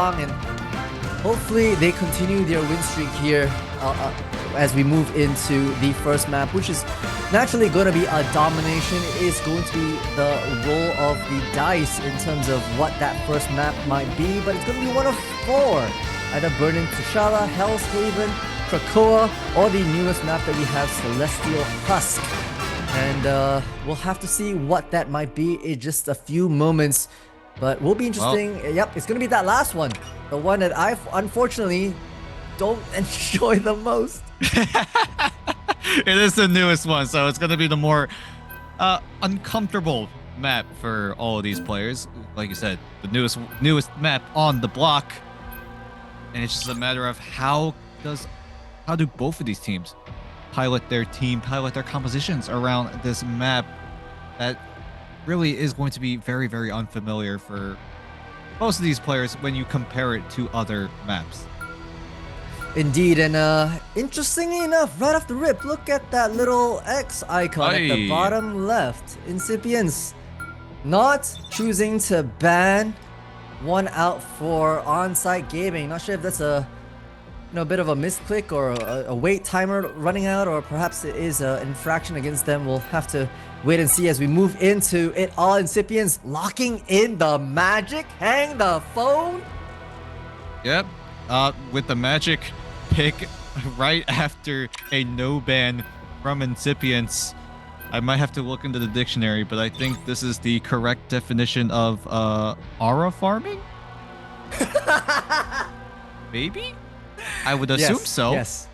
strong, and hopefully they continue their win streak here as we move into the first map, which is naturally going to be a domination. It is going to be the roll of the dice in terms of what that first map might be, but it's going to be one of 4. Either Burning Tushala, Hell's Haven, Krakoa, or the newest map that we have, Celestial Husk. And we'll have to see what that might be in just a few moments. But will be interesting. Well, yep, it's going to be that last one. The one that I unfortunately don't enjoy the most. It is the newest one, so it's going to be the more uncomfortable map for all of these players. Like you said, the newest map on the block. And it's just a matter of how do both of these teams pilot their compositions around this map that really is going to be very, very unfamiliar for most of these players when you compare it to other maps. Indeed, and interestingly enough, right off the rip, look at that little X icon at the bottom left. Incipience not choosing to ban one out for ONSIDE gaming. Not sure if that's a bit of a misclick or a wait timer running out, or perhaps it is an infraction against them. We'll have to wait and see as we move into it all. Incipience locking in the magic. Hang the phone. Yep, with the magic pick right after a no ban from Incipience. I might have to look into the dictionary, but I think this is the correct definition of aura farming? Maybe? I would assume so. Yes.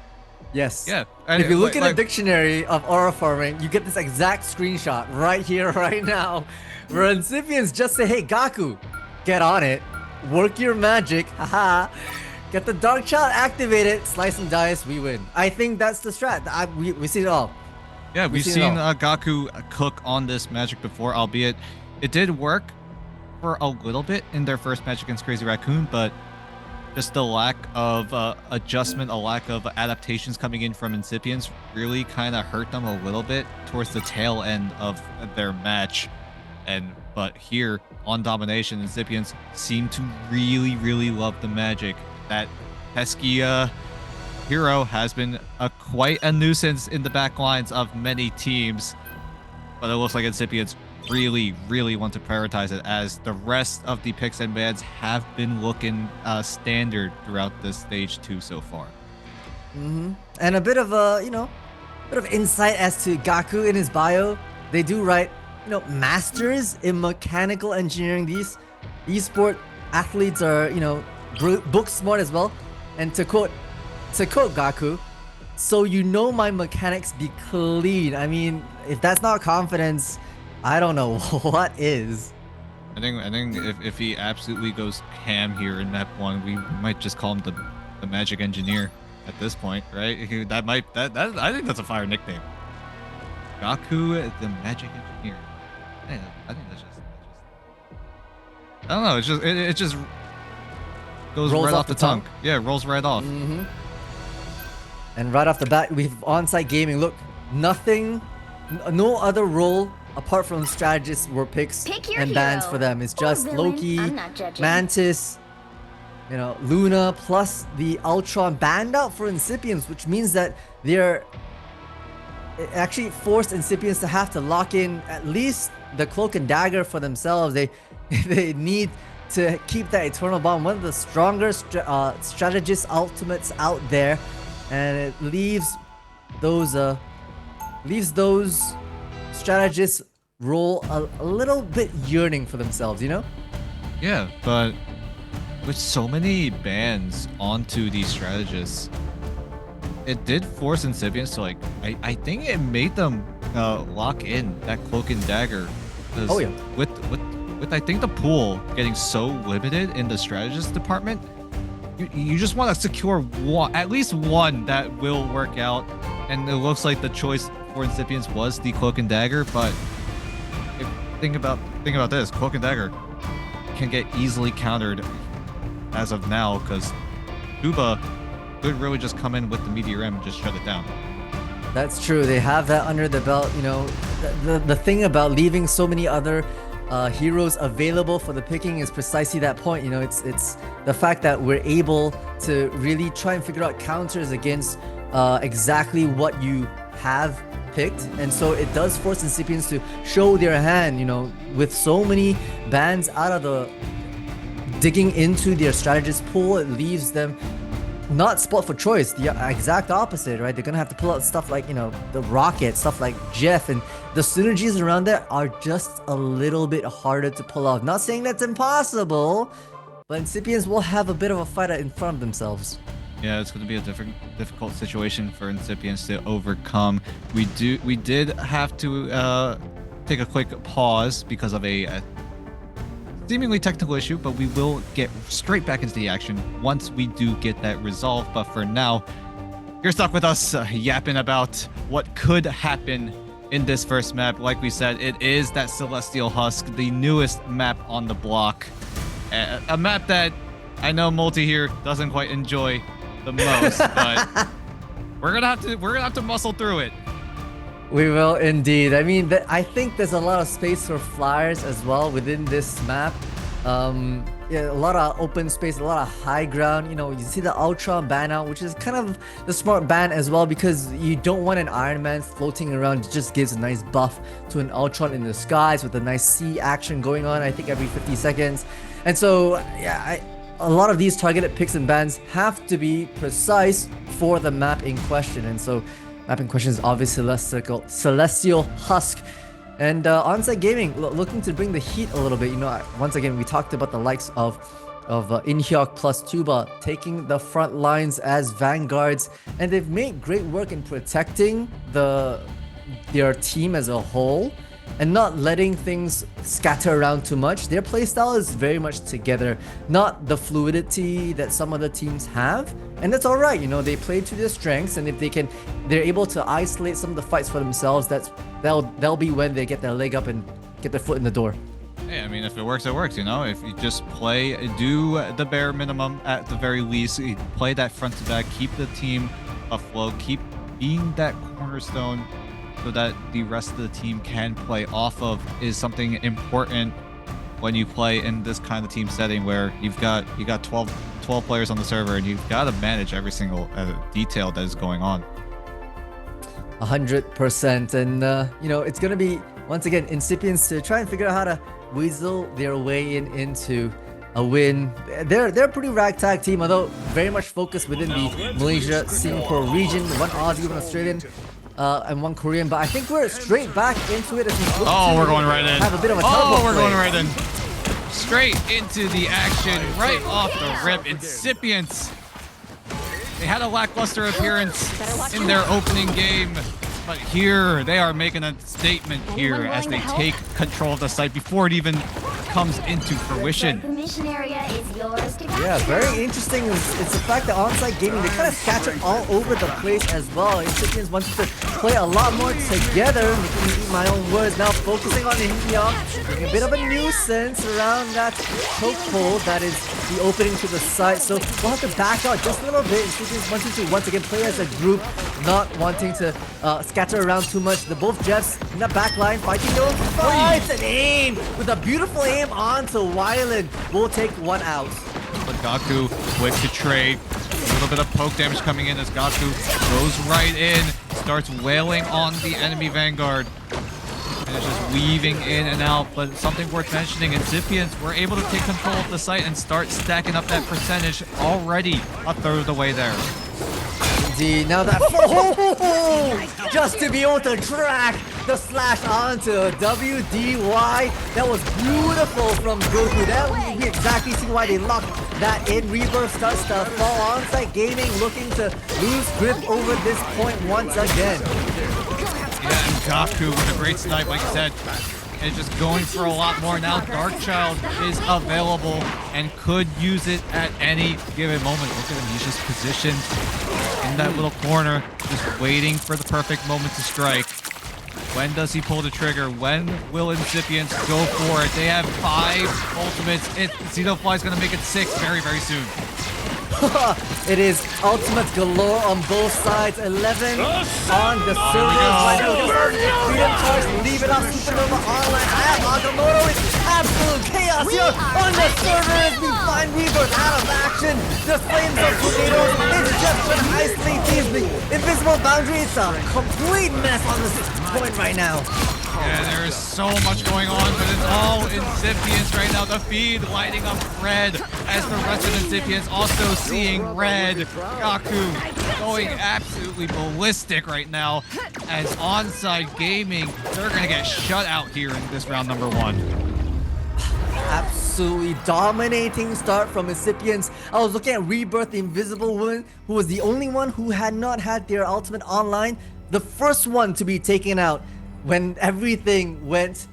Yeah. And if you look in the dictionary of aura farming, you get this exact screenshot right here, right now, where Incipience just say, hey, Gaku, get on it. Work your magic. Haha. Get the Dark Child activated. Slice and dice. We win. I think that's the strat. We see it all. Yeah, we've seen Gaku cook on this magic before, albeit it did work for a little bit in their first match against Crazy Raccoon, but just the lack of adjustment, a lack of adaptations coming in from Incipience really kind of hurt them a little bit towards the tail end of their match. But here on Domination, Incipience seemed to really, really love the magic. That pesky hero has been quite a nuisance in the back lines of many teams, but it looks like Incipience really, really want to prioritize it, as the rest of the picks and bans have been looking standard throughout this stage 2 so far. And a bit of bit of insight as to Gaku in his bio. They do write, masters in mechanical engineering. These esport athletes are, book smart as well. And to quote Gaku, so my mechanics be clean. I mean, if that's not confidence, I don't know what is. I think if he absolutely goes ham here in map 1, we might just call him the magic engineer at this point, right? I think that's a fire nickname. Gaku, the magic engineer. I think that's just I don't know. It just goes rolls right off the tongue. Yeah, it rolls right off. And right off the bat, we've ONSIDE gaming. Look, no other role apart from strategists were picks and bans for them. It's just Loki, Mantis, Luna, plus the Ultron banned out for Incipience, which means that it actually forced Incipience to have to lock in at least the Cloak and Dagger for themselves. They need to keep that Eternal Bond, one of the stronger strategist ultimates out there, and it leaves those strategists roll a little bit yearning for themselves, Yeah, but with so many bans onto these strategists, it did force Incipience to I think it made them lock in that Cloak and Dagger. Oh yeah. With I think the pool getting so limited in the strategist department, you just want to secure at least one that will work out, and it looks like the choice for Incipience was the Cloak and Dagger. But think about this: Cloak and Dagger can get easily countered as of now, because Kuba could really just come in with the Meteor M and just shut it down. That's true. They have that under the belt. The thing about leaving so many other heroes available for the picking is precisely that point. You know, it's the fact that we're able to really try and figure out counters against exactly what you have picked, and so it does force Incipience to show their hand. You know, with so many bans out of the digging into their strategist pool, it leaves them not spot for choice, the exact opposite, right? They're gonna have to pull out stuff like, you know, the Rocket, stuff like Jeff, and the synergies around that are just a little bit harder to pull off. Not saying that's impossible, but Incipience will have a bit of a fight in front of themselves. Yeah, it's going to be a difficult situation for Incipience to overcome. We did have to take a quick pause because of a seemingly technical issue, but we will get straight back into the action once we do get that resolved. But for now, you're stuck with us yapping about what could happen in this first map. Like we said, it is that Celestial Husk, the newest map on the block. A map that I know Multi here doesn't quite enjoy the most, but we're gonna have to muscle through it. We will indeed. I mean, I think there's a lot of space for flyers as well within this map. Yeah, a lot of open space, a lot of high ground. You know, you see the Ultron ban out, which is kind of the smart ban as well, because you don't want an Iron Man floating around. It just gives a nice buff to an Ultron in the skies with a nice sea action going on, I think, every 50 seconds. And so, yeah, a lot of these targeted picks and bans have to be precise for the map in question. And so, map in question is obviously Celestial Husk. And ONSIDE Gaming looking to bring the heat a little bit. You know, once again, we talked about the likes of Inhyuk plus Tuba taking the front lines as vanguards, and they've made great work in protecting their team as a whole and not letting things scatter around too much. Their playstyle is very much together, not the fluidity that some other teams have, and that's all right. You know, they play to their strengths, and if they're able to isolate some of the fights for themselves, that'll be when they get their leg up and get their foot in the door. Hey, I mean, if it works, it works, you know? If you just do the bare minimum at the very least, play that front to back, keep the team afloat, keep being that cornerstone so that the rest of the team can play off of, is something important when you play in this kind of team setting where you got 12 players on the server and you've got to manage every single detail that is going on. 100%. And you know, it's gonna be once again Incipience to try and figure out how to weasel their way into a win. They're a pretty ragtag team, although very much focused within the Malaysia, Singapore region. One Aussie, one Australian, and one Korean. But I think we're straight back into it as we look we're going right in. Have a bit of a we're going right in. Straight into the action, right off the rip. Incipience. They had a lackluster appearance in their opening game, but here they are making a statement here as they take control of the site before it even comes into fruition. Yeah, very interesting. It's the fact that ONSIDE Gaming, they kind of scatter all over the place as well. Incipience wanted to play a lot more together, making me eat my own words. Now focusing on India, making a bit of a nuisance around that chokehold that is the opening to the site. So we'll have to back out just a little bit. Incipience wanting to once again play as a group, not wanting to scatter around too much. The both Jeffs in the back line fighting their own fights and aim with a beautiful aim onto Wyland. We'll take one out. But Gaku quick to trade. A little bit of poke damage coming in as Gaku goes right in, starts wailing on the enemy vanguard. And it's just weaving in and out. But something worth mentioning, Incipience were able to take control of the site and start stacking up that percentage already a third of the way there. Indeed. Now that just to be able to track the slash onto WDY, that was beautiful from Goku. That we exactly see why they locked that in. Rebirth starts to fall. ONSIDE Gaming looking to lose grip over this point once again. Yeah, and Gaku with a great snipe, like you said, and just going for a lot more now. Darkchild is available and could use it at any given moment. Look at him, he's just positioned in that little corner, just waiting for the perfect moment to strike. When does he pull the trigger? When will Incipience go for it? They have 5 ultimates. Xenofly's gonna make it 6 very, very soon. It is ultimate galore on both sides. 11 on the servers right now. Freedom Charge, leave it up. Supernova online. I have Agamotto. It's absolute chaos here on the servers. We find Rebirth out of action. The flames of tornadoes. It's just an isolate these. The invisible boundary. It's a complete mess on this point right now. Yeah, there is so much going on, but it's all Incipience right now. The feed lighting up red as the rest of Incipience also seeing red. Gaku going absolutely ballistic right now as ONSIDE Gaming, they're going to get shut out here in this round number 1. Absolutely dominating start from Incipience. I was looking at Rebirth, the Invisible Woman, who was the only one who had not had their ultimate online. The first one to be taken out when everything went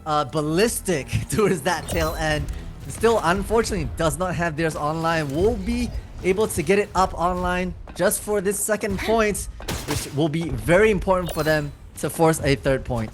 ballistic towards that tail end. Still, unfortunately, does not have theirs online. Will be able to get it up online just for this second point, which will be very important for them to force a third point.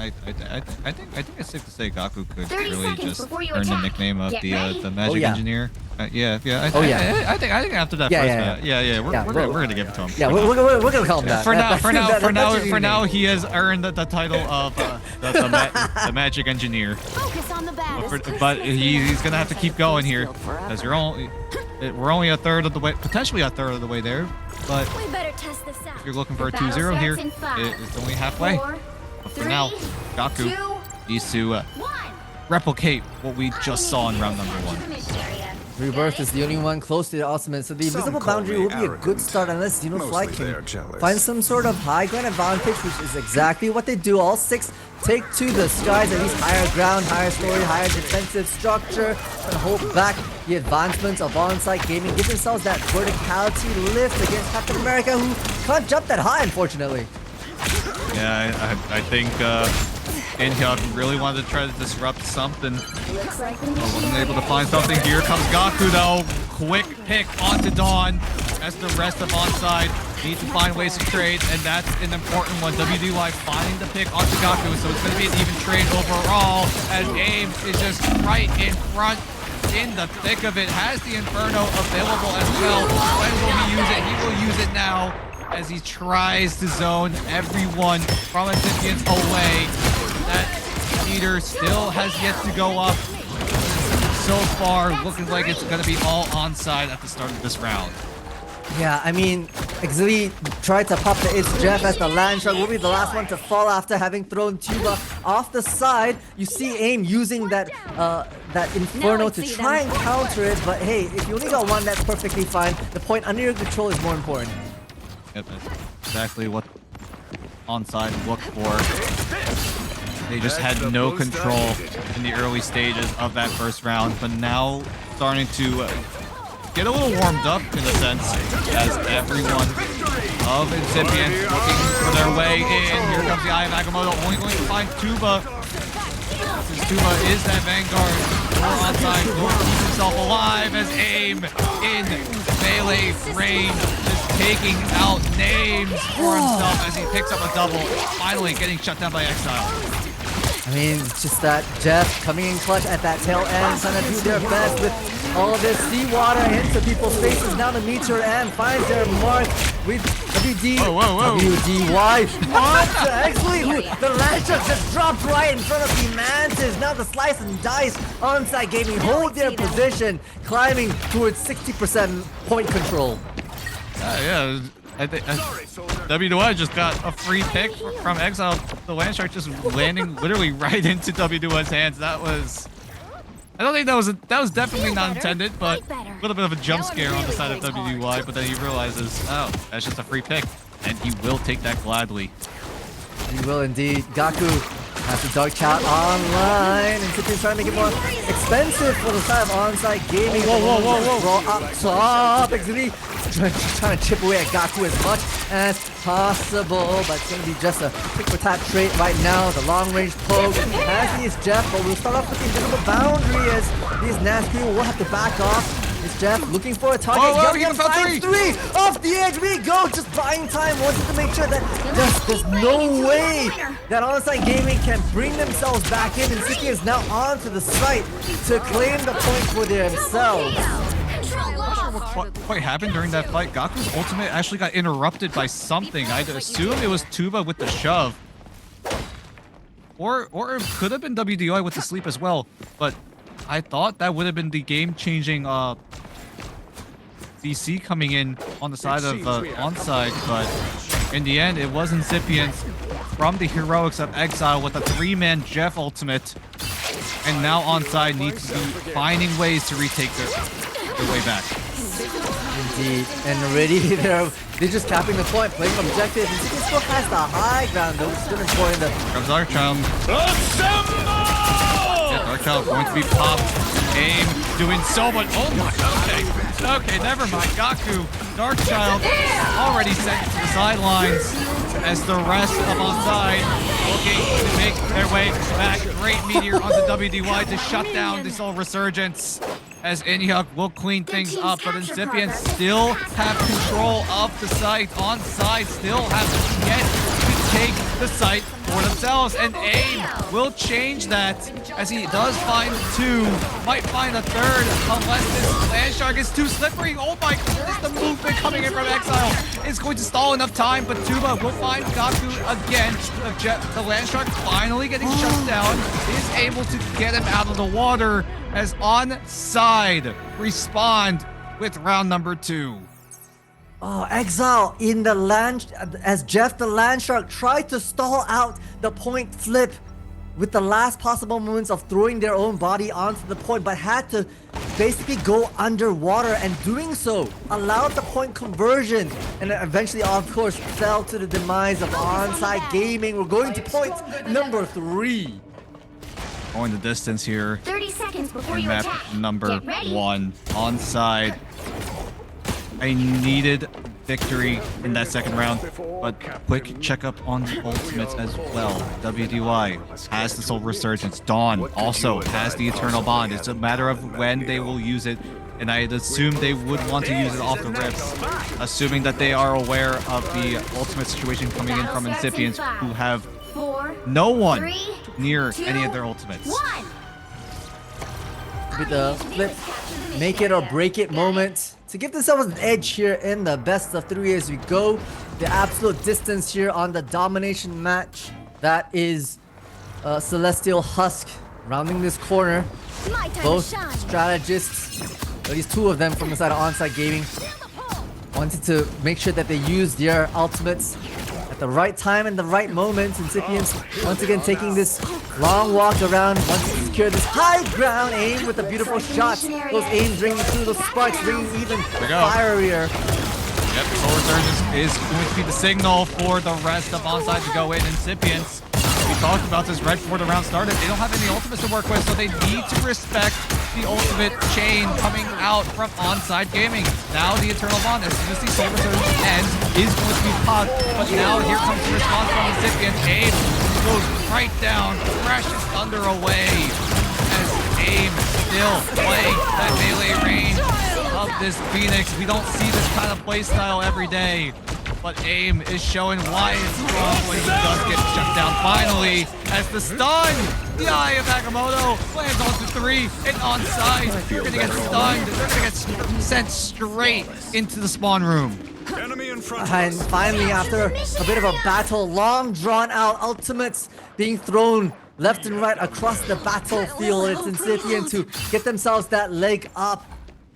I think it's safe to say Gaku could really just earn the nickname of the Magic Engineer. Yeah. I think after that we're gonna give it to him. Yeah, we're gonna call him that. For now, he has earned the title of the Magic Engineer. Focus on the battle. But he's gonna have to keep going here, as we're only a third of the way, potentially a third of the way there. But We better test this out. if you're looking for a 2-0 here, it's only halfway. But for now, Gaku needs to replicate what we just saw in round number 1. Rebirth is the only one close to the ultimate, so the invisible boundary will be a good start unless Xenofly can find some sort of high ground advantage, which is exactly what they do. All 6 take to the skies, at least higher ground, higher story, higher defensive structure, and hold back the advancements of ONSIDE Gaming, give themselves that verticality lift against Captain America, who can't jump that high, unfortunately. Yeah, I think Inhyuk really wanted to try to disrupt something. Wasn't able to find something. Here comes Gaku though. Quick pick onto Dawn as the rest of ONSIDE need to find ways to trade, and that's an important one. WDY finding the pick onto Gaku, so it's going to be an even trade overall as Aim is just right in front. In the thick of it, has the Inferno available as well. When will he use it? He will use it now as he tries to zone everyone from Incipience away. That meter still has yet to go up. So far, looking like it's going to be all ONSIDE at the start of this round. Yeah, I mean, Xili tried to pop the It's Jeff as the land shark will be the last one to fall after having thrown Tuba off the side. You see Aim using that Inferno to try and counter it, but hey, if you only got one, that's perfectly fine. The point under your control is more important. Yep, that's exactly what ONSIDE looked for. They just had no control in the early stages of that first round, but now starting to get a little warmed up in a sense as everyone of Incipience looking for their way in. Here comes the Eye of Agamotto, only going to find Tuba. Since Tuba is that vanguard for ONSIDE, will keep himself alive as Aim in melee range, just taking out names for himself as he picks up a double, finally getting shut down by Exile. I mean, it's just that Jeff coming in clutch at that tail end, trying to do their best with all this seawater into people's faces. Now the meteor and finds their mark with WDY. What? Actually, the Lancer just dropped right in front of the Mantis. Now the slice and dice ONSIDE Gaming hold their position, climbing towards 60% point control. Yeah. I think WDY just got a free pick from Exile. The Land Shark just landing literally right into WDY's hands. That was... I don't think that was definitely not intended, but a little bit of a jump scare on the side of WDY, but then he realizes, oh, that's just a free pick, and he will take that gladly. He will indeed. Gaku has the Dark Chat online, and Tippy's trying to make it more expensive for the side of ONSIDE Gaming. Whoa. Up top, Xili trying to chip away at Gaku as much as possible, but it's going to be just a quick attack trade right now. The long-range poke has these Jeff, but we'll start off with the invisible boundary as these nasty will have to back off. It's Jeff looking for a target. He found three off the edge. We go, just buying time. Wanted to make sure that there's no way that ONSIDE Gaming can bring themselves back in, and City is now onto the site to claim the point for themselves. I'm not sure what quite happened during that fight. Gaku's ultimate actually got interrupted by something. I'd assume it was Tuba with the shove. Or it could have been WDI with the sleep as well. But I thought that would have been the game-changing DC coming in on the side of ONSIDE. But in the end, it was Incipience from the heroics of Exile with a 3-man Jeff ultimate. And now ONSIDE needs to be finding ways to retake their way back. Indeed. And already they're just capping the point, playing objective. Incipience still has the high ground though, which is going to join the... Comes Darkchild. Yeah, Darkchild going to be popped. Aim doing so much. Oh my, okay, never mind. Gaku, Darkchild already sent to the sidelines as the rest of ONSIDE looking to make their way back. Great meteor onto WDY to shut down this whole resurgence as Inhyuk will clean things up, but Incipience still have control of the site. ONSIDE still have yet to take the site for themselves, and AIM will change that as he does find 2, might find a 3rd unless this Landshark is too slippery. Oh my goodness, the movement coming in from Exile is going to stall enough time, but Tuba will find Gaku again. The Landshark finally getting shut down, is able to get him out of the water as ONSIDE respond with round number 2. Oh, Exile in the land as Jeff the Landshark tried to stall out the point flip with the last possible moments of throwing their own body onto the point, but had to basically go underwater, and doing so allowed the point conversion, and eventually, of course, fell to the demise of ONSIDE Gaming. We're going to point number 3. Going the distance here. 30 seconds before in you map attack. number 1. ONSIDE. I needed victory in that second round, but quick checkup on the ultimates as well. WDY has the Soul Resurgence. Dawn also has the Eternal Bond. It's a matter of when they will use it, and I'd assume they would want to use it off the rips, assuming that they are aware of the ultimate situation coming in from Incipience, who have no one near any of their ultimates. With the flip, make it or break it moment to give themselves an edge here in the best of 3 as we go. The absolute distance here on the domination match. That is Celestial Husk rounding this corner. Both strategists, at least 2 of them from the side of ONSIDE Gaming, wanted to make sure that they use their ultimates at the right time and the right moments. Incipience once again taking this long walk around, wants to secure this high ground. AIM with a beautiful shot. Those aims ringing through, those sparks ringing even firier. Yep, Soul Resurgence is going to be the signal for the rest of ONSIDE to go in. Incipience, we talked about this right before the round started. They don't have any ultimates to work with, so they need to respect the ultimate chain coming out from ONSIDE Gaming. Now the Eternal Bond, as soon as the Soul Resurgence ends, is going to be popped. But now here comes the response from Incipience. AIM goes right down, crashes Thunder away as AIM still playing that melee range of this Phoenix. We don't see this kind of playstyle every day, but AIM is showing why it's strong when he does get shut down finally as the stun, the Eye of Agamotto lands onto 3 and ONSIDE. They're gonna get stunned. They're gonna get sent straight into the spawn room. And finally, after a bit of a battle, long drawn out ultimates being thrown left and right across the battlefield, it's Incipience to get themselves that leg up.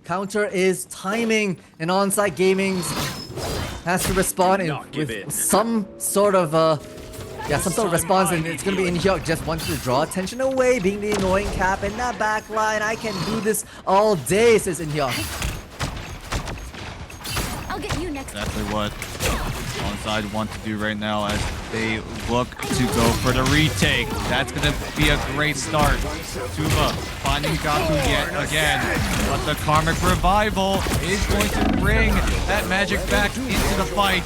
Counter is timing, and ONSIDE Gaming has to respond with some sort of response, and it's gonna be Inhyuk just wanting to draw attention away, being the annoying cap in that back line. I can do this all day, says Inhyuk. I'll get you next. Exactly what ONSIDE want to do right now as they look to go for the retake. That's going to be a great start. Tuba finding Gaku yet again, but the Karmic Revival is going to bring that magic back into the fight.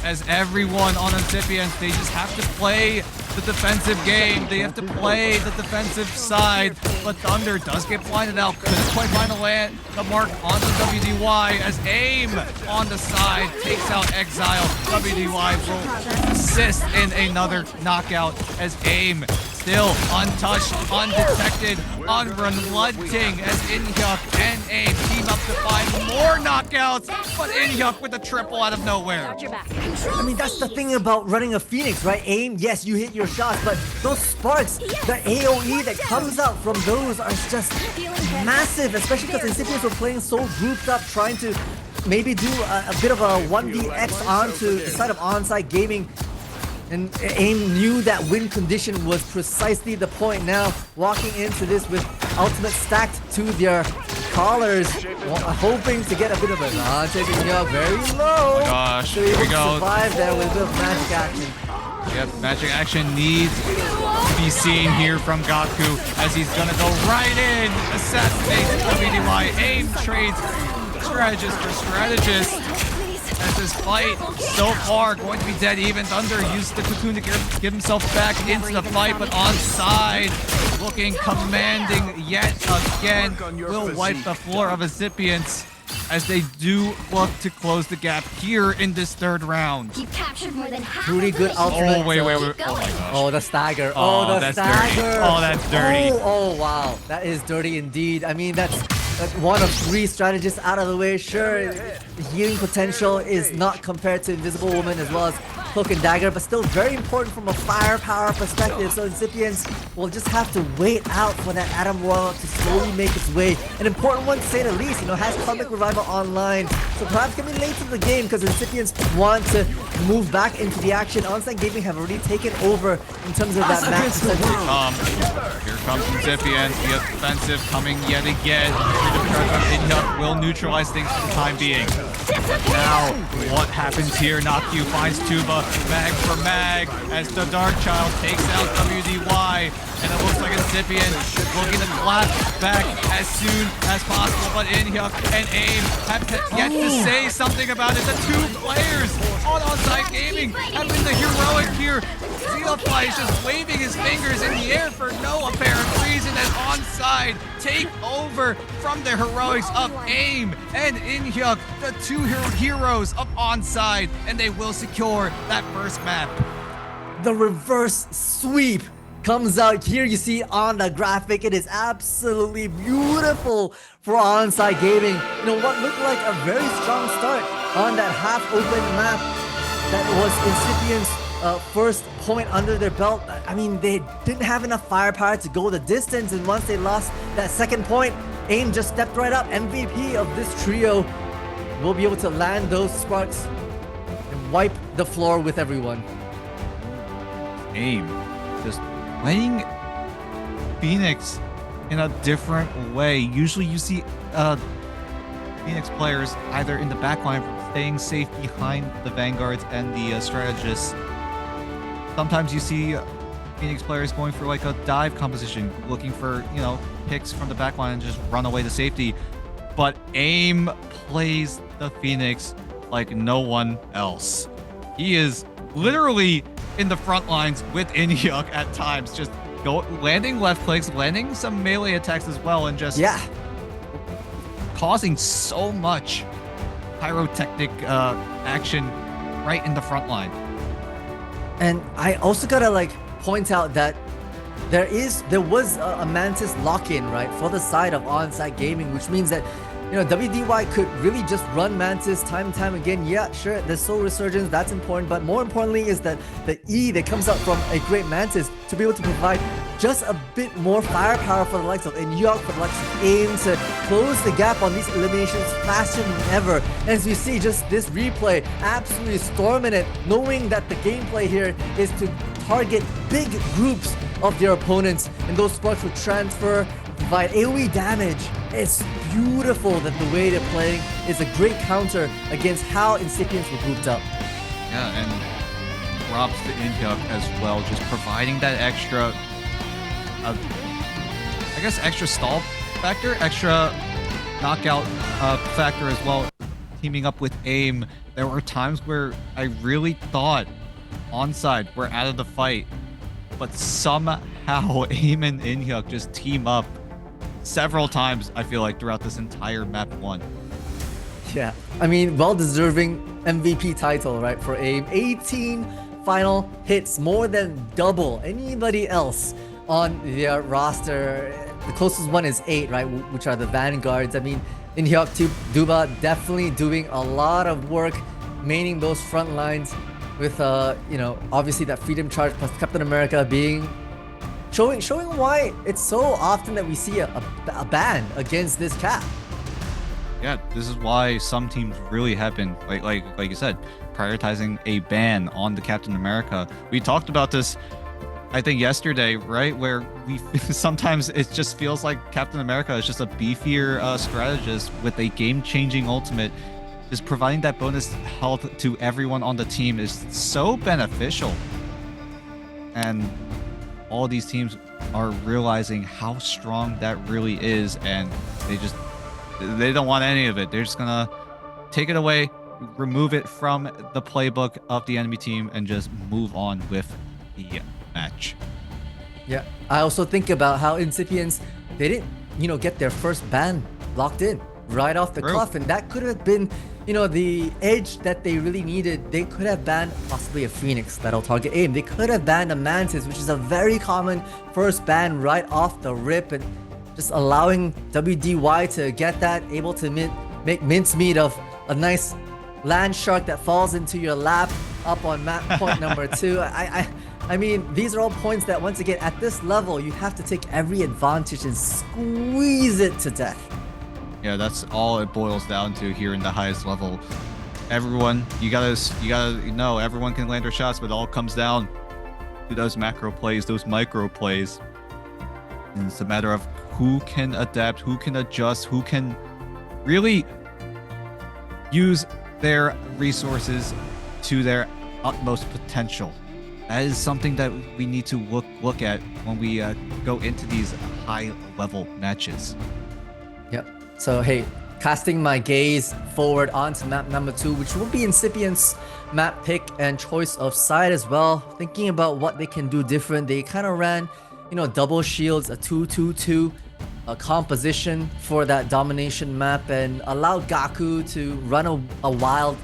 As everyone on Incipience, they just have to play the defensive game. They have to play the defensive side, but Thunder does get blinded out. Couldn't quite find the mark onto WDY as AIM on the side takes out Exile. WDY will assist in another knockout as AIM still untouched, undetected, unrelenting as Inhyuk and AIM team up to find more knockouts, but Inhyuk with a triple out of nowhere. Got your back. I mean, that's the thing about running a Phoenix, right? Aim, yes, you hit your shots, but those sparks, the AoE that comes out from those are just massive, especially because Incipience were playing so grouped up, trying to maybe do a bit of a 1vx onto the side of ONSIDE Gaming. And AIM knew that win condition was precisely the point now, walking into this with ultimate stacked to their collars, hoping to get a bit of a taking Inhyuk very low. Oh gosh, so here we go. Survive there with a bit of magic action. Yep, magic action needs to be seen here from Gaku as he's gonna go right in, assassinate WDY. AIM trades strategist for strategist. As this fight so far going to be dead even. Thunder used the cocoon to give himself back into the fight, but ONSIDE looking commanding yet again. Will wipe the floor of Incipience as they do look to close the gap here in this third round. You've captured more than half Pretty of good the ultimate. Oh, wait. Oh my gosh. Oh, the stagger. Oh, Oh, the that's stagger. dirty. Oh, that's dirty. Oh, wow. That is dirty indeed. I mean, that's one of 3 strategists out of the way. Sure, the healing potential is not compared to Invisible Woman as well as Cloak and Dagger, but still very important from a firepower perspective. So Incipience will just have to wait out for that Atom Royal to slowly make its way. An important one to say the least, has Cosmic Revival online. So perhaps can be late to the game because Incipience want to move back into the action. ONSIDE Gaming have already taken over in terms of that map. Here comes Incipience, the offensive coming yet again. Inhyuk will neutralize things for the time being. Now, what happens here? Nakyu finds Tuba, mag for mag, as the Dark Child takes out WDY, and it looks like Incipience looking to clap back as soon as possible, but Inhyuk and AIM have yet to say something about it. The 2 players on ONSIDE Gaming have been the heroic here. Xenofly is just waving his fingers in the air for no apparent reason as ONSIDE take over from the heroics of AIM and Inhyuk, the 2 heroes of ONSIDE, and they will secure that first map. The reverse sweep comes out here. You see on the graphic, it is absolutely beautiful for ONSIDE Gaming. What looked like a very strong start on that half-open map that was Incipience. First point under their belt. I mean, they didn't have enough firepower to go the distance, and once they lost that second point, AIM just stepped right up. MVP of this trio will be able to land those sparks and wipe the floor with everyone. AIM just playing Phoenix in a different way. Usually you see Phoenix players either in the backline staying safe behind the Vanguards and the strategists. Sometimes you see Phoenix players going for like a dive composition, looking for, picks from the backline and just run away to safety. But AIM plays the Phoenix like no one else. He is literally in the front lines with Inhyuk at times, just landing left clicks, landing some melee attacks as well, and just causing so much pyrotechnic action right in the front line. And I also gotta point out that there was a Mantis lock-in, right, for the side of ONSIDE Gaming, which means that WDY could really just run Mantis time and time again. Yeah, sure, there's Soul Resurgence, that's important, but more importantly is that the E that comes out from a great Mantis to be able to provide just a bit more firepower for the likes of Inhyuk, for the likes of AIM to close the gap on these eliminations faster than ever. And as we see just this replay, absolutely storming it, knowing that the gameplay here is to target big groups of their opponents, and those sparks will transfer, provide AoE damage. It's beautiful that the way they're playing is a great counter against how Incipience were grouped up. Yeah, and props to Inhyuk as well, just providing that extra, extra stall factor, extra knockout factor as well. Teaming up with AIM, there were times where I really thought ONSIDE were out of the fight, but somehow AIM and Inhyuk just team up several times, I feel like, throughout this entire map 1. Yeah, I mean, well-deserving MVP title, right, for AIM. 18 final hits, more than double anybody else on their roster. The closest one is 8, right, which are the Vanguards. I mean, Inhyuk Duba definitely doing a lot of work, maining those front lines with, obviously that Freedom Charge plus Captain America showing why it's so often that we see a ban against this cap. Yeah, this is why some teams really have been, like you said, prioritizing a ban on the Captain America. We talked about this, I think, yesterday, right? Where sometimes it just feels like Captain America is just a beefier strategist with a game-changing ultimate. Just providing that bonus health to everyone on the team is so beneficial. And all these teams are realizing how strong that really is, and they don't want any of it. They're just gonna take it away, remove it from the playbook of the enemy team, and just move on with the match. Yeah, I also think about how Incipience, they didn't, get their first ban locked in right off the cuff, and that could have been, the edge that they really needed. They could have banned possibly a Phoenix that'll target aim. They could have banned a Mantis, which is a very common first ban right off the rip, and just allowing WDY to get that, able to make mincemeat of a nice land shark that falls into your lap up on map point number 2. I mean, these are all points that, once again, at this level, you have to take every advantage and squeeze it to death. Yeah, that's all it boils down to here in the highest level. Everyone, you gotta know, everyone can land their shots, but it all comes down to those macro plays, those micro plays. And it's a matter of who can adapt, who can adjust, who can really use their resources to their utmost potential. That is something that we need to look at when we go into these high level matches. Yep. So hey, casting my gaze forward onto map number 2, which will be Incipient's map pick and choice of side as well. Thinking about what they can do different, they kind of ran, double shields, a 2-2-2 composition for that domination map, and allowed Gaku to run a wild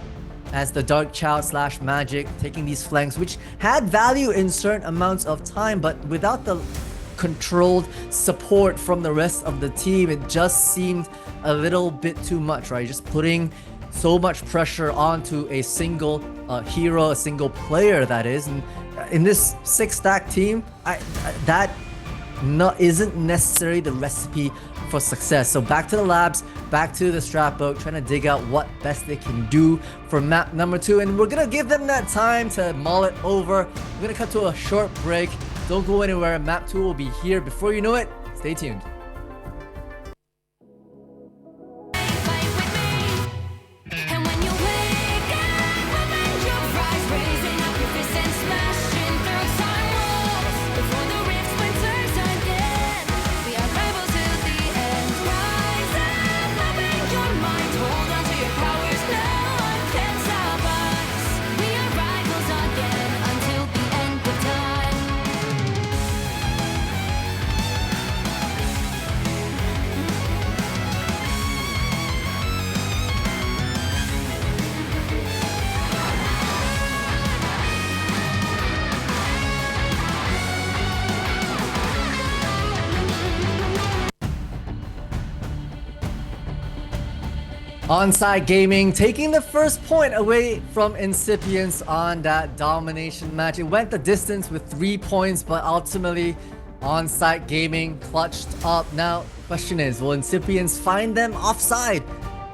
as the Dark Child / Magic, taking these flanks, which had value in certain amounts of time, but without the controlled support from the rest of the team, it just seemed a little bit too much, right? Just putting so much pressure onto a single hero, a single player, that is. And in this 6-stack team, that isn't necessarily the recipe for success. So back to the labs, back to the Stratboat, trying to dig out what best they can do for map number 2, and we're gonna give them that time to mull it over. We're gonna cut to a short break. Don't go anywhere. Map 2 will be here before you know it. Stay tuned. ONSIDE Gaming taking the first point away from Incipience on that domination match. It went the distance with 3 points, but ultimately ONSIDE Gaming clutched up. Now, question is, will Incipience find them offside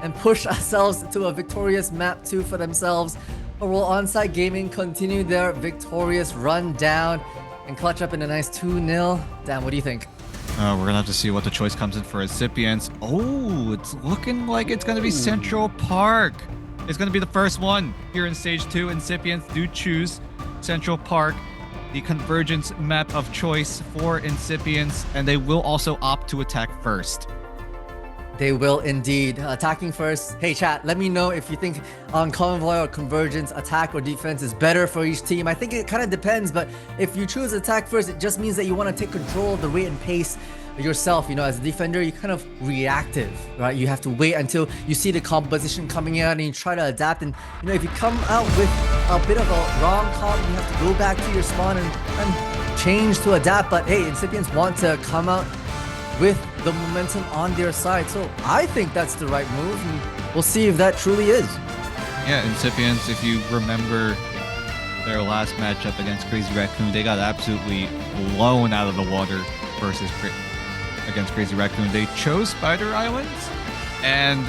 and push ourselves to a victorious map 2 for themselves? Or will ONSIDE Gaming continue their victorious run down and clutch up in a nice 2-0? Dan, what do you think? We're gonna have to see what the choice comes in for Incipience. Oh, it's looking like it's gonna be Central Park. It's gonna be the first one here in Stage 2. Incipience do choose Central Park, the convergence map of choice for Incipience, and they will also opt to attack first. They will indeed. Attacking first. Hey chat, let me know if you think on convoy or convergence, attack or defense is better for each team. I think it kind of depends, but if you choose attack first, it just means that you want to take control of the rate and pace yourself. As a defender, you're kind of reactive, right? You have to wait until you see the composition coming out and you try to adapt. And if you come out with a bit of a wrong comp, you have to go back to your spawn and change to adapt. But hey, Incipients want to come out with the momentum on their side. So I think that's the right move, and we'll see if that truly is. Yeah, Incipience, if you remember their last matchup against Crazy Raccoon, they got absolutely blown out of the water against Crazy Raccoon. They chose Spider Islands, and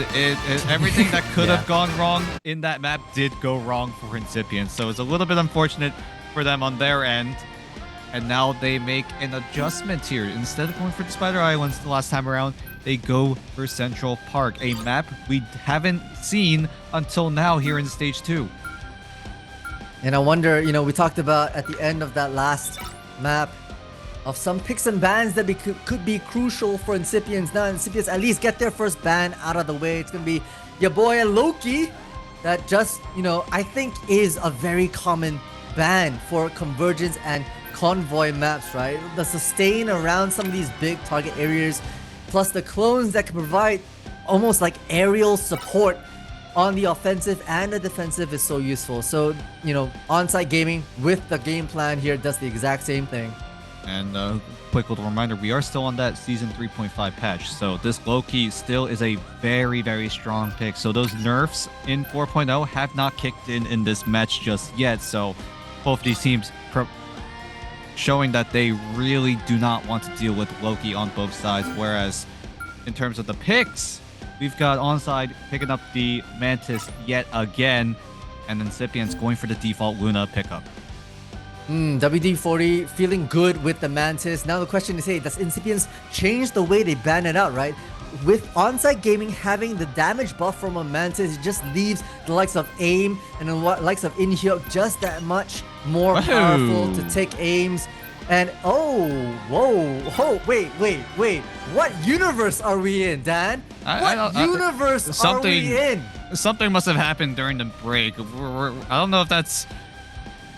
everything that could have gone wrong in that map did go wrong for Incipience. So it's a little bit unfortunate for them on their end. And now they make an adjustment here. Instead of going for the Spider Islands the last time around, they go for Central Park, a map we haven't seen until now here in Stage 2. And I wonder, we talked about at the end of that last map of some picks and bans that could be crucial for Incipience. Now Incipience at least get their first ban out of the way. It's going to be your boy Loki that just, I think is a very common ban for Convergence and Convoy maps, right? The sustain around some of these big target areas, plus the clones that can provide almost like aerial support on the offensive and the defensive is so useful. So, ONSIDE Gaming with the game plan here does the exact same thing. And quick little reminder, we are still on that Season 3.5 patch, so this Loki still is a very, very strong pick. So those nerfs in 4.0 have not kicked in this match just yet, so both these teams showing that they really do not want to deal with Loki on both sides. Whereas in terms of the picks, we've got ONSIDE picking up the Mantis yet again, and then Incipience going for the default Luna pickup. WD-40 feeling good with the Mantis. Now the question is, hey, does Incipience change the way they ban it out, right? With ONSIDE Gaming having the damage buff from a Mantis, it just leaves the likes of AIM and the likes of Inhyo just that much more powerful to take aims. And wait, what universe are we in, Dan? What universe are we in? Something must have happened during the break. I don't know if that's...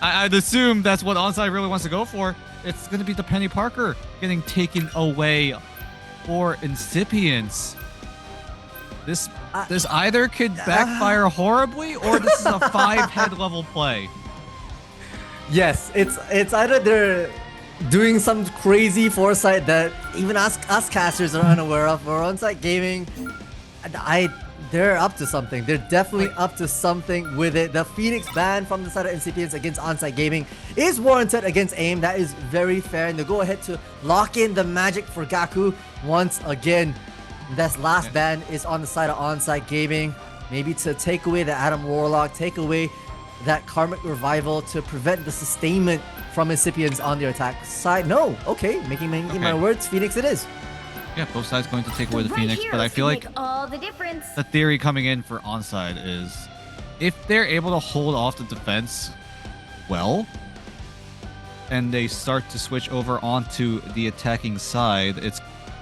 I'd assume that's what ONSIDE really wants to go for. It's going to be the Penny Parker getting taken away for Incipience. This either could backfire horribly, or this is a 5-head level play. Yes, it's either they're doing some crazy foresight that even us casters are unaware of, or ONSIDE Gaming, they're up to something. They're definitely up to something with it. The Phoenix ban from the side of Incipience against ONSIDE Gaming is warranted against AIM. That is very fair. And they go ahead to lock in the magic for Gaku once again. That last ban is on the side of ONSIDE Gaming. Maybe to take away the Adam Warlock, take away that Karmic Revival to prevent the sustainment from Incipience on their attack side. No, okay, making my words, Phoenix it is. Yeah, both sides going to take away the Phoenix, but I feel like all the difference. The theory coming in for ONSIDE is if they're able to hold off the defense well, and they start to switch over onto the attacking side, it's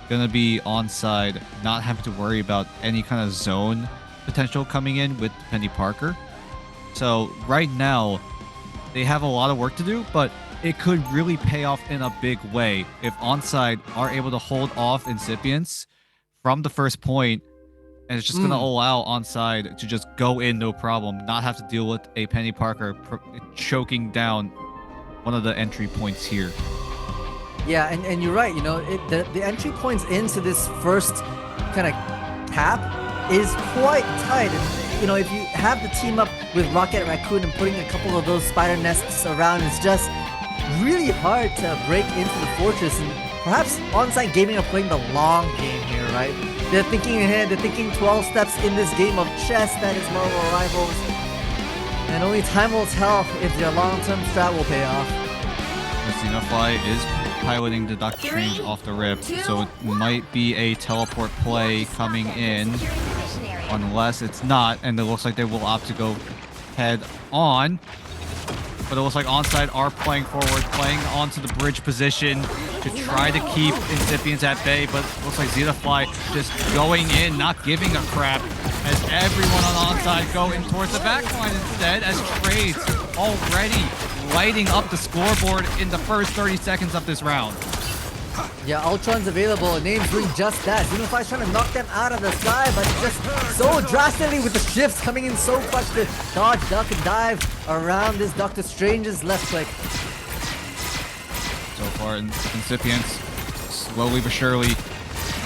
going to be ONSIDE not having to worry about any kind of zone potential coming in with Penny Parker. So right now, they have a lot of work to do, but it could really pay off in a big way if ONSIDE are able to hold off Incipience from the first point, and it's just going to allow ONSIDE to just go in no problem, not have to deal with a Penny Parker choking down one of the entry points here. Yeah, and you're right, the entry points into this first kind of cap is quite tight. And, if you have the team up with Rocket Raccoon and putting a couple of those spider nests around, it's just really hard to break into the fortress. And perhaps ONSIDE Gaming are playing the long game here, right? They're thinking ahead, they're thinking 12 steps in this game of chess that is Marvel Rivals. And only time will tell if their long-term strat will pay off. Xenofly is piloting the Doctor Strange off the rip, so it might be a teleport play coming in, unless it's not, and it looks like they will opt to go head on. But it looks like ONSIDE are playing forward, playing onto the bridge position to try to keep Incipience at bay, but it looks like Xenofly just going in, not giving a crap, as everyone on ONSIDE go in towards the backline instead, as Trades already lighting up the scoreboard in the first 30 seconds of this round. Yeah, Ultron's available. Name's doing just that. Xenofly's trying to knock them out of the sky, but just so drastically with the shifts coming in so clutch to dodge, duck, and dive around this Doctor Strange's left click. So far, Incipience slowly but surely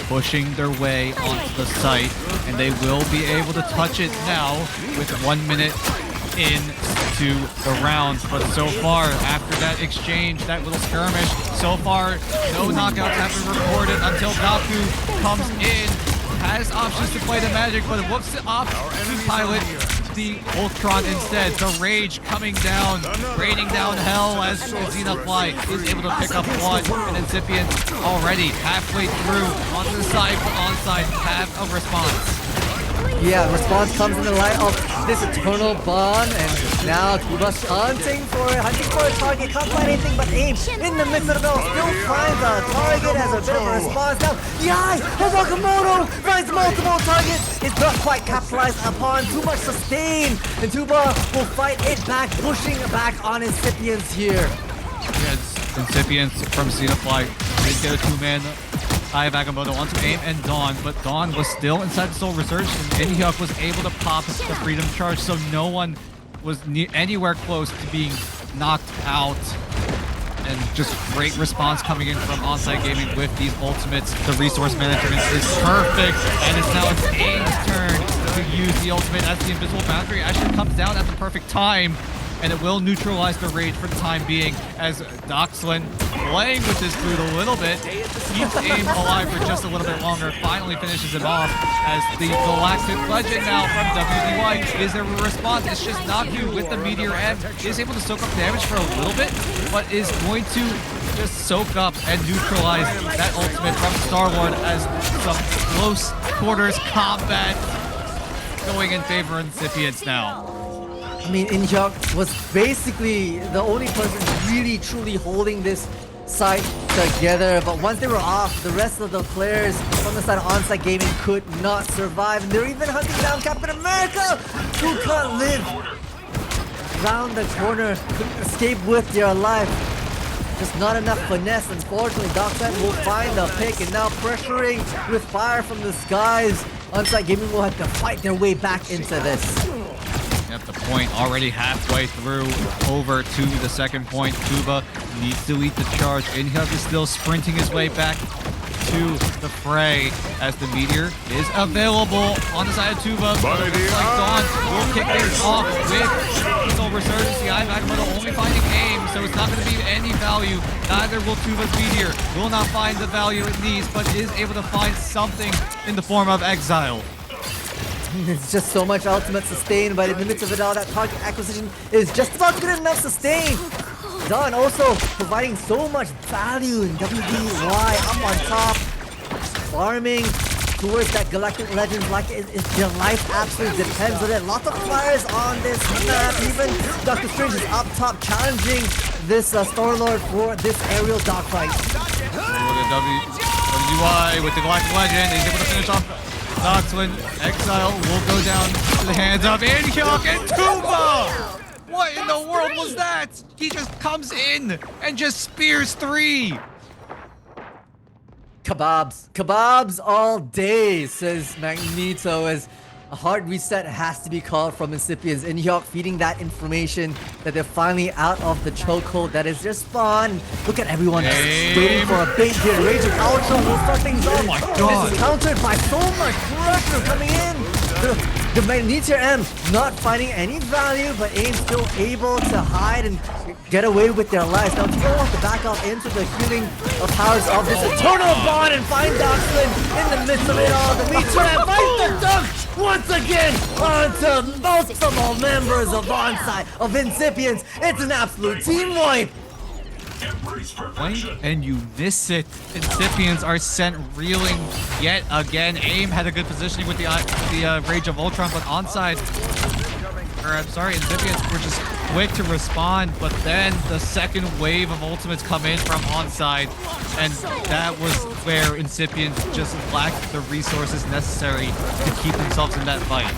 pushing their way onto the site, and they will be able to touch it now with 1 minute into the round. But so far, after that exchange, that little skirmish, so far, no knockouts have been recorded until Gaku comes in. Has options to play the Magic, but whoops it off to pilot the Ultron instead. The Rage coming down, raining down hell as Xenofly is able to pick up one, and Incipience already halfway through onto the side, but ONSIDE have a response. Yeah, response comes in the light of this eternal bond, and now Tuba's hunting for a target, can't find anything but aim in the midst of the battle, still finds a target as a bit of a response. Now, Yai Nakamoto finds multiple targets, is not quite capitalized upon, too much sustain, and Tuba will fight it back, pushing back on Incipience here. Yes, Incipience from Xenofly did get a two-man Agamotto onto aim and Dawn, but Dawn was still inside the Soul Resurgence, and Inhyuk was able to pop the Freedom Charge, so no one was anywhere close to being knocked out. And just great response coming in from ONSIDE Gaming with these ultimates. The resource management is perfect, and it's now Aim's turn to use the ultimate as the Invisible Boundary actually comes down at the perfect time. And it will neutralize the Rage for the time being, as Doxlin, playing with this food a little bit, keeps Aim alive for just a little bit longer, finally finishes him off, as the Galactic Legend now from WDY is a response. It's just Naku with the Meteor M, is able to soak up damage for a little bit, but is going to just soak up and neutralize that ultimate from Star-Lord, as some close quarters combat going in favor of Incipience now. I mean, Inhyuk was basically the only person really truly holding this side together, but once they were off, the rest of the players from the side of ONSIDE Gaming could not survive, and they're even hunting down Captain America, who can't live round the corner, couldn't escape with their life. Just not enough finesse. Unfortunately, Doxlin will find the pick, and now pressuring with fire from the skies, ONSIDE Gaming will have to fight their way back into this. At the point, already halfway through, over to the second point. Tuba needs to lead the charge. Inhyuk is still sprinting his way back to the fray, as the Meteor is available on the side of Tuba. But it looks like Dawn will kick things off with Soul Resurgence. The Agamotto only finding aim, so it's not going to be any value. Neither will Tuba's Meteor. Will not find the value it needs, but is able to find something in the form of Exile. It's just so much ultimate sustain, but in the midst of it all, that target acquisition is just about good enough sustain. Dawn also providing so much value in WDY up on top, farming towards that Galactic Legends like their life absolutely depends on it. Lots of flyers on this map. Even Doctor Strange is up top challenging this Star-Lord for this aerial dogfight. WDY with the Galactic Legend is able to finish off Doxlin. Exile will go down to the hands of Inhyuk and Tuba! What in the world was that? He just comes in and just spears three! Kebabs. Kebabs all day, says Magneto, as a hard reset has to be called from Incipience. Inhyuk feeding that information that they're finally out of the chokehold that is their spawn. Look at everyone waiting for a bait here. Rage of Ultra will start things off. Oh my god. This is countered by so much pressure coming in. The Magneto M not finding any value, but Aim still able to hide and get away with their lives. Now Tuba wants to back off into the healing of powers of this eternal bond and find Doxlin in the midst of it all. The Meteor M finds the dunk once again onto multiple members of ONSIDE, of Incipience. It's an absolute team wipe. And you miss it. Incipients are sent reeling yet again. Aim had a good positioning with the Rage of Ultron, but Incipients were just quick to respond, but then the second wave of ultimates come in from ONSIDE, and that was where Incipients just lacked the resources necessary to keep themselves in that fight.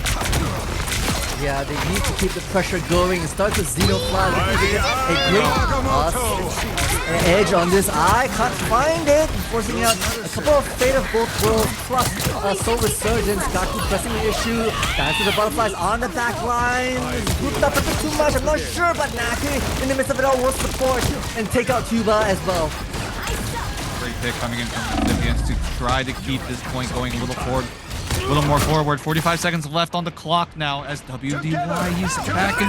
Yeah, they need to keep the pressure going. It starts with Xenofly looking to get a great edge on this. I can't find it. Forcing out a couple of Fate of Both Worlds plus Soul Resurgence. Gaku pressing the issue. Dance to the butterflies on the back line. Grouped up a bit too much. I'm not sure, but Naki in the midst of it all will support and take out Tuba as well. Great pick coming in from Incipience to try to keep this point going a little forward. A little more forward. 45 seconds left on the clock now as WDY, he's back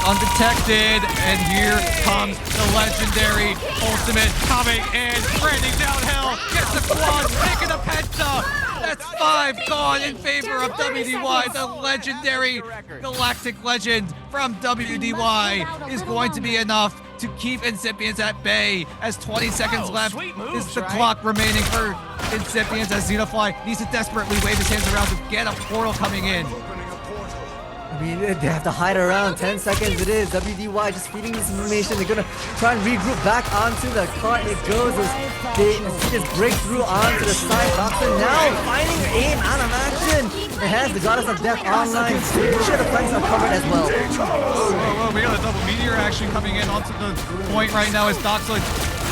undetected. And here comes the legendary ultimate coming in, raining downhill, gets the quad, making a penta. That's 5 gone in favor of WDY. The legendary galactic legend from WDY is going to be enough to keep Incipience at bay as 20 seconds left is the clock remaining for Incipience as Xenofly needs to desperately wave his hands around to get a portal coming in. I mean, they have to hide around. 10 seconds it is. WDY just feeding this information. They're gonna try and regroup back onto the cart. It goes as they just break through onto the side. Doctor now finding aim out of action. It has the Goddess of Death online. Pretty sure the flanks are covered as well. Whoa, we got a double meteor action coming in onto the point right now as Doxlin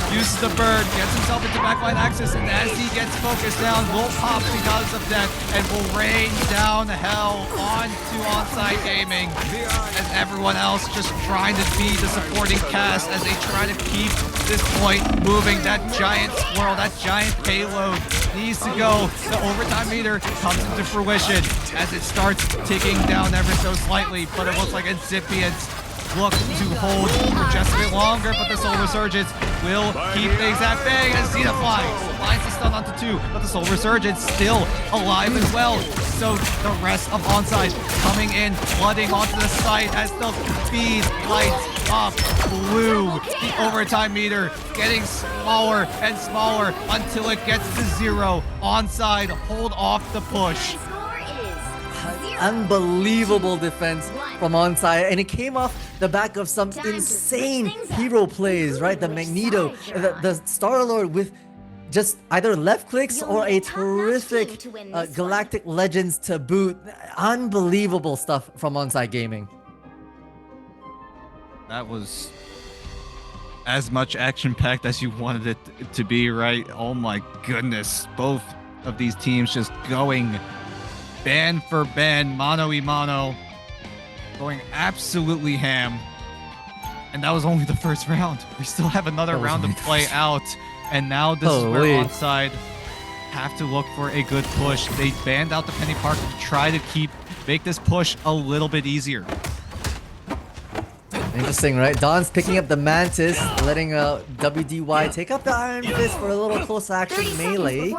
uses the bird, gets himself into backline access, and as he gets focused down, will pop the Goddess of Death and will rain down hell onto ONSIDE Gaming as everyone else just trying to be the supporting cast as they try to keep this point moving. That giant swirl, that giant payload needs to go. The overtime meter comes into fruition as it starts ticking down ever so slightly, but it looks like Incipience look to hold for just a bit longer, but the Soul Resurgence will keep things at bay as Xenofly finds the stun onto 2, but the Soul Resurgence still alive as well. So the rest of ONSIDE coming in, flooding onto the site as the speed lights up blue. The overtime meter getting smaller and smaller until it gets to 0. ONSIDE hold off the push. Unbelievable defense from ONSIDE, and it came off the back of some insane hero plays, right? The Magneto, the Star-Lord with just either left clicks or a terrific Galactic Legends to boot. Unbelievable stuff from ONSIDE Gaming. That was as much action-packed as you wanted it to be, right? Oh my goodness. Both of these teams just going ban for ban, mano y mano, going absolutely ham. And that was only the first round. We still have another round to play out. And now this is where ONSIDE have to look for a good push. They banned out the Penny Parker to try to make this push a little bit easier. Interesting, right? Don's picking up the Mantis, letting WDY take up the Iron Fist for a little close action melee.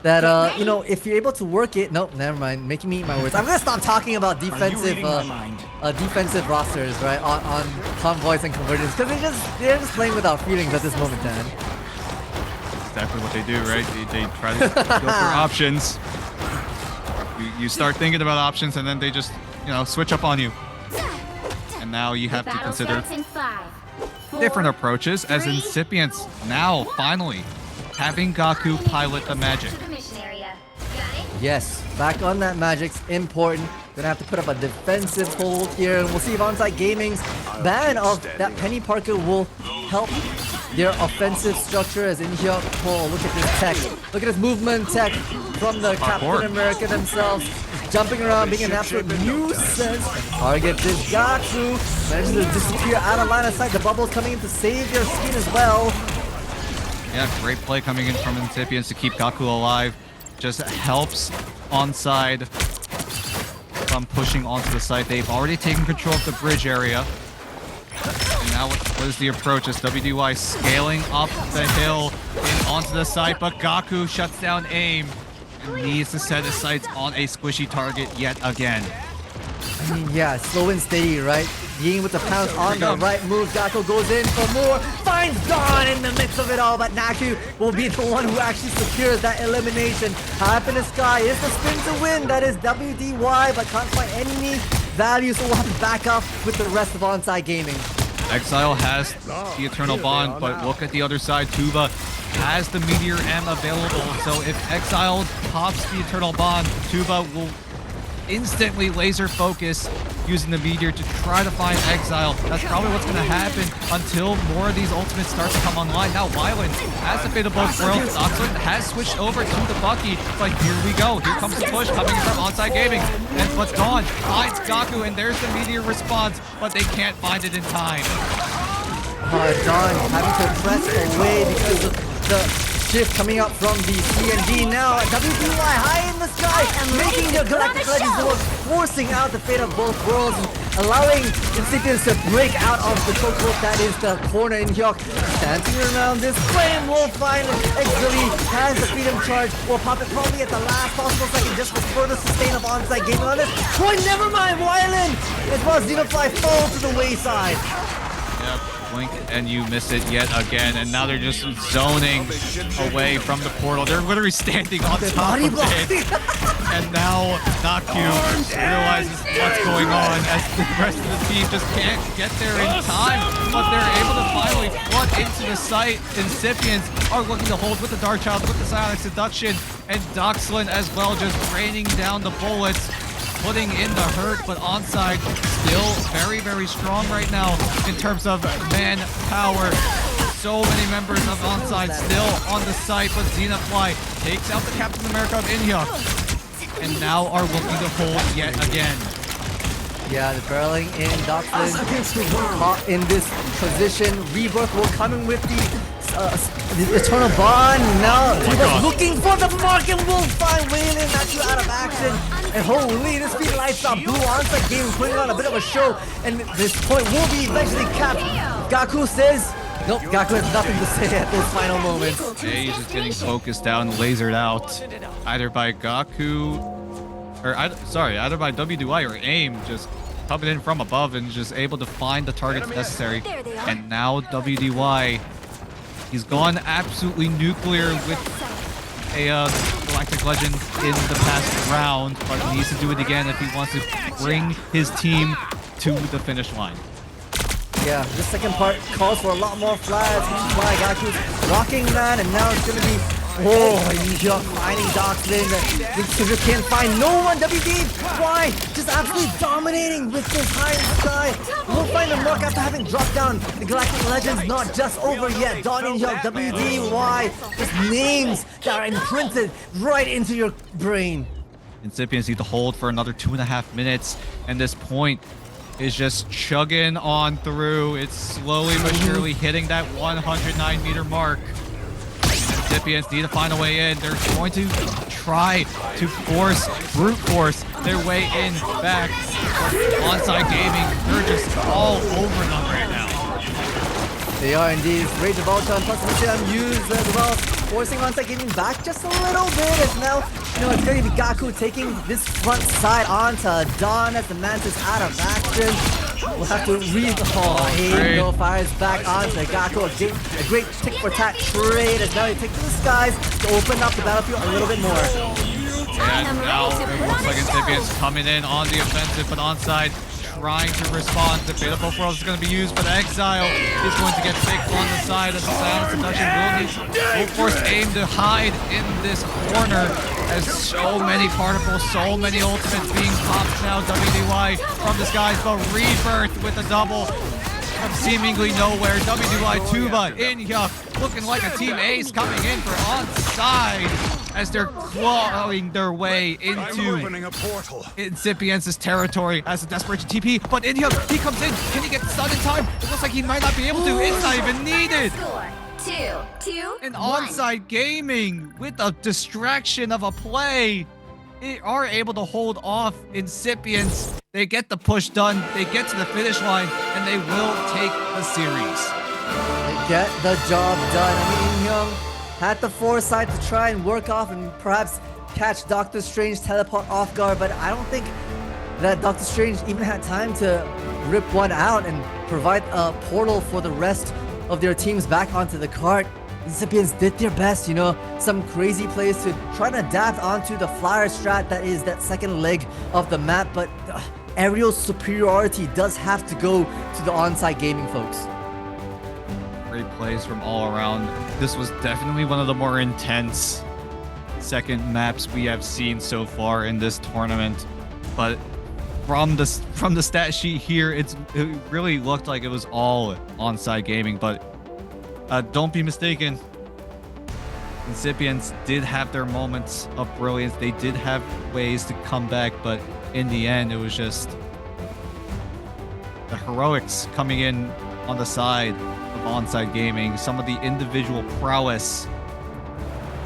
That, you know, if you're able to work it... Nope, never mind. Making me eat my words. I'm gonna stop talking about defensive defensive rosters, right? On Convoys and Convergence, because they're just playing without feelings at this moment, Dan. Exactly what they do, right? They try to go for options. You start thinking about options, and then they just, you know, switch up on you. And now you have to consider different approaches as Incipience now finally having Gaku pilot the magic. Yes, back on that magic's important. Gonna have to put up a defensive hold here, and we'll see if ONSIDE Gaming's ban of that Penny Parker will help their offensive structure. As in here, oh, look at this tech. Look at this movement tech from the Captain America themselves. Jumping around, being an absolute nuisance. Target this Gaku. Manages to disappear out of line of sight. The bubble's coming in to save their skin as well. Yeah, great play coming in from Incipience to keep Gaku alive. Just helps ONSIDE from pushing onto the site. They've already taken control of the bridge area. And now what is the approach as WDY scaling up the hill and onto the site, but Gaku shuts down aim. Needs to set his sights on a squishy target yet again. I mean, yeah, slow and steady, right? Being with the pounce on the right move. Gaku goes in for more. Finds Dawn in the midst of it all, but Naku will be the one who actually secures that elimination. High up in the sky is the spin to win. That is WDY, but can't find any value, so we'll have to back up with the rest of ONSIDE Gaming. Exile has the Eternal Bond, but look at the other side. Tuba has the Meteor M available, so if Exile pops the Eternal Bond, Tuba will instantly laser focus using the Meteor to try to find Exile. That's probably what's going to happen until more of these ultimates start to come online. Now Wyland has the Fate of both worlds. Doxlin has switched over to the Bucky, but here we go. Here comes the push coming from ONSIDE Gaming. And what's gone? Finds Gaku, and there's the Meteor response, but they can't find it in time. Dawn having to press away because of shift coming up from the CND now. WBY high in the sky, making the Galactic Legends the one, forcing out the fate of both worlds, and allowing Incipience to break out of the chokehold that is the corner in Hyuk. Dancing around this flame will find Exili has the freedom charge. Will pop it probably at the last possible second just for further sustain of onside gaming on this. Point, never mind, Wyland! As well as Xenofly fall to the wayside. Yep, blink and you miss it yet again, and now they're just zoning away from the portal. They're literally standing on top of it. And now Naku realizes what's going on as the rest of the team just can't get there in time, but they're able to finally flood into the site. Incipients are looking to hold with the Dark Child, with the Psionic Seduction, and Doxlin as well, just raining down the bullets, putting in the hurt, but ONSIDE still very, very strong right now in terms of manpower. So many members of ONSIDE still on the site, but Xenofly takes out the Captain America of Inhyuk, and now are looking to hold yet again. Yeah, the barreling in Doxlin caught in this position. Rebirth will come in with the Eternal Bond. Now looking for the mark and will find Waylon actually out of action. And holy, this speed lights up. Blue ONSIDE game putting on a bit of a show, and this point will be eventually capped. Gaku says, nope, Gaku has nothing to say at this final moment. Yeah, he's just getting focused down, lasered out, either by Gaku, or either by WDY or AIM, just coming in from above and just able to find the targets necessary. And now WDY, he's gone absolutely nuclear with a Galactic Legend in the past round, but he needs to do it again if he wants to bring his team to the finish line. Yeah, this second part calls for a lot more flags, which is why Gaku's rocking that, and now it's gonna be Hyuk finding Doxlin. Because can't find no one. WD, why? Just absolutely dominating with this high in the sky. We'll find the mark after having dropped down. The Galactic Legends not just over yet. Donnie Hyuk, WD, why? Just names that are imprinted right into your brain. Incipients need to hold for another 2.5 minutes, and this point is just chugging on through. It's slowly but surely hitting that 109-meter mark. Incipients need to find a way in. They're going to try to brute force their way in back. ONSIDE Gaming, they're just all over them right now. They are indeed. Rage of Ultron plus Incipients used as well, forcing ONSIDE Gaming back just a little bit. As now, it's going to be Gaku taking this front side onto Dawn as the Mantis out of action. We'll have to Halo fires back onto Gaku. A great tick-for-tat trade as now they take to the skies to open up the battlefield a little bit more. And now it looks like Incipients coming in on the offensive, but ONSIDE trying to respond. The Fatal Both Worlds is going to be used, but Exile is going to get picked on the side of the Silence Seduction. Will force AIM to hide in this corner as so many particles, so many ultimates being popped now. WDY from the skies, but Rebirth with a double from seemingly nowhere. WDY Tuba in Hyuk, looking like a team ace coming in for ONSIDE as they're clawing their way into Incipients' territory as a desperation TP. But in Hyuk, he comes in. Can he get stunned in time? It looks like he might not be able to. It's not even needed. 2-2. And ONSIDE Gaming, with a distraction of a play, they are able to hold off Incipients. They get the push done, they get to the finish line, and they will take the series. They get the job done. I mean, Young had the foresight to try and work off and perhaps catch Doctor Strange teleport off guard, but I don't think that Doctor Strange even had time to rip one out and provide a portal for the rest of their teams back onto the cart. Incipients did their best, some crazy plays to try to adapt onto the flyer strat that is that second leg of the map, but aerial superiority does have to go to the ONSIDE Gaming folks. Great plays from all around. This was definitely one of the more intense second maps we have seen so far in this tournament, but from the stat sheet here, it really looked like it was all ONSIDE Gaming, but don't be mistaken. Incipients did have their moments of brilliance. They did have ways to come back, but in the end, it was just the heroics coming in on the side of ONSIDE Gaming. Some of the individual prowess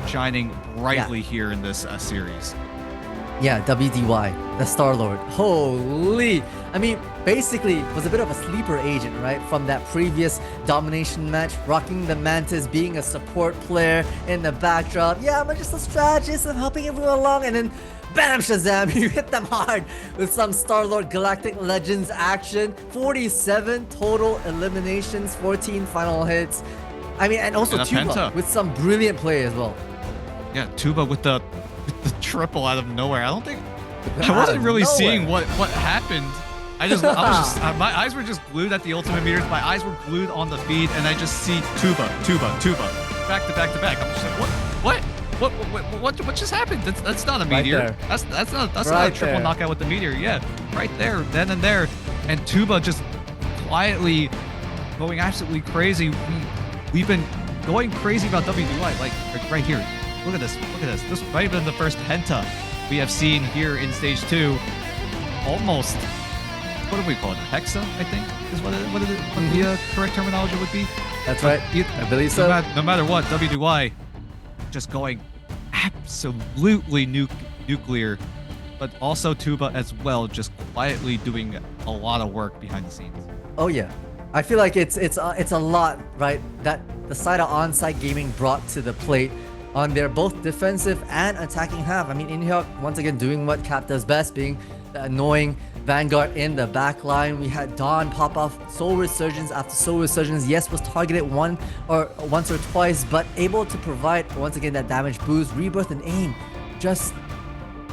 shining brightly here in this series. Yeah, WDY, the Star-Lord. Holy! I mean, basically, was a bit of a sleeper agent, right? From that previous domination match, rocking the Mantis, being a support player in the backdrop. Yeah, I'm just a strategist, I'm helping everyone along, and then bam, Shazam, you hit them hard with some Star-Lord Galactic Legends action. 47 total eliminations, 14 final hits. I mean, and also Tuba with some brilliant play as well. Yeah, Tuba with the triple out of nowhere. I wasn't really seeing what happened. My eyes were just glued at the ultimate meters. My eyes were glued on the feed, and I just see Tuba, back to back. I'm just like, what just happened? That's not a meteor. That's not a triple knockout with the meteor. Yeah, right there, then and there, and Tuba just quietly going absolutely crazy. We've been going crazy about WDY, like right here. Look at this. This might have been the first Penta we have seen here in Stage 2. Almost, what do we call it? A Hexa, I think, is what the correct terminology would be. That's right. I believe so. No matter what, WDY just going absolutely nuclear, but also Tuba as well, just quietly doing a lot of work behind the scenes. Oh yeah. I feel like it's a lot, right? That the side of ONSIDE Gaming brought to the plate on their both defensive and attacking half. I mean, Inhyuk once again doing what Cap does best, being the annoying Vanguard in the back line. We had Dawn pop off Soul Resurgence after Soul Resurgence. Yes, was targeted once or twice, but able to provide once again that damage boost. Rebirth and aim, just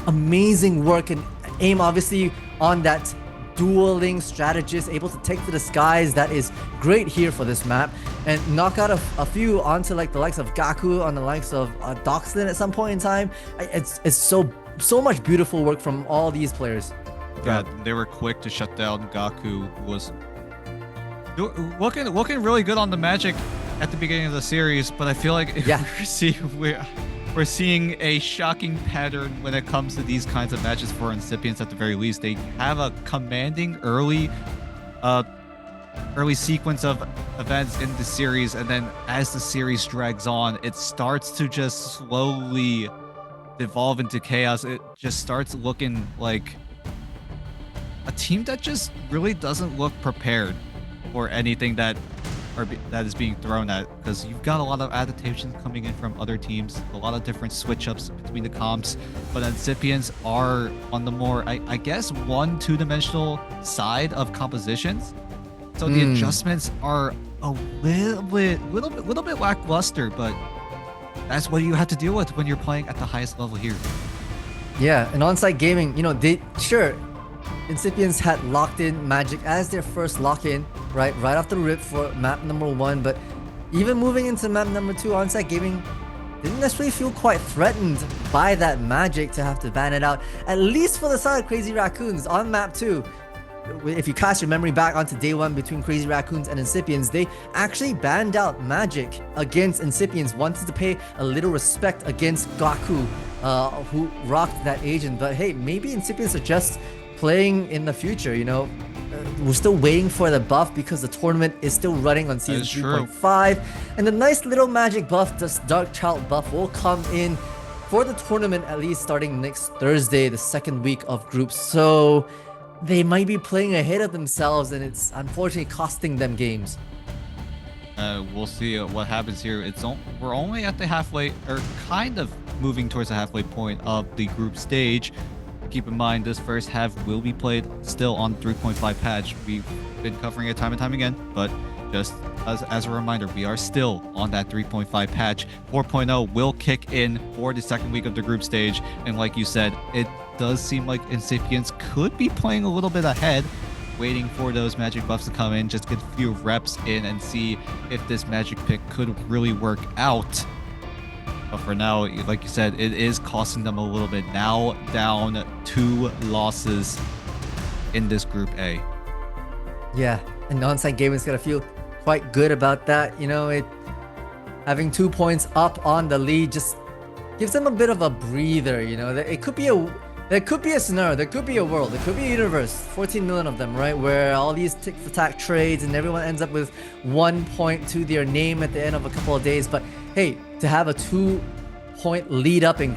amazing work. And aim obviously on that dueling strategist, able to take to the skies. That is great here for this map, and knock out a few onto like the likes of Gaku, on the likes of Doxlin at some point in time. It's so much beautiful work from all these players. Yeah, they were quick to shut down Gaku, who was looking really good on the Magic at the beginning of the series, but I feel like we're seeing a shocking pattern when it comes to these kinds of matches for Incipience. At the very least, they have a commanding early sequence of events in the series, and then as the series drags on, it starts to just slowly devolve into chaos. It just starts looking like a team that just really doesn't look prepared for anything that is being thrown at, because you've got a lot of adaptations coming in from other teams, a lot of different switch-ups between the comps, but Incipients are on the more, I guess, two-dimensional side of compositions. So the adjustments are a little bit lackluster, but that's what you have to deal with when you're playing at the highest level here. Yeah, and ONSIDE Gaming, Incipients had locked in Magic as their first lock-in, right off the rip for map number 1, but even moving into map number 2, ONSIDE Gaming didn't necessarily feel quite threatened by that Magic to have to ban it out, at least for the side of Crazy Raccoons on map 2. If you cast your memory back onto day 1 between Crazy Raccoons and Incipients, they actually banned out Magic against Incipients, wanted to pay a little respect against Gaku, who rocked that agent. But hey, maybe Incipients are just playing in the future, we're still waiting for the buff because the tournament is still running on season 3.5, and the nice little Magic buff, this Dark Child buff, will come in for the tournament at least starting next Thursday, the second week of groups. So they might be playing ahead of themselves, and it's unfortunately costing them games. We'll see what happens here. We're only at the halfway, or kind of moving towards the halfway point of the group stage. Keep in mind, this first half will be played still on 3.5 patch. We've been covering it time and time again, but just as a reminder, we are still on that 3.5 patch. 4.0 will kick in for the second week of the group stage, and like you said, it does seem like Incipients could be playing a little bit ahead, waiting for those Magic buffs to come in, just get a few reps in and see if this Magic pick could really work out. But for now, like you said, it is costing them a little bit. Now down 2 losses in this Group A. Yeah, and ONSIDE Gaming's gonna feel quite good about that. Having 2 points up on the lead just gives them a bit of a breather. It could be there could be a scenario, there could be a world, there could be a universe, 14 million of them, right? Where all these tick-for-tack trades and everyone ends up with 1 point to their name at the end of a couple of days. But hey, to have a 2 point lead up in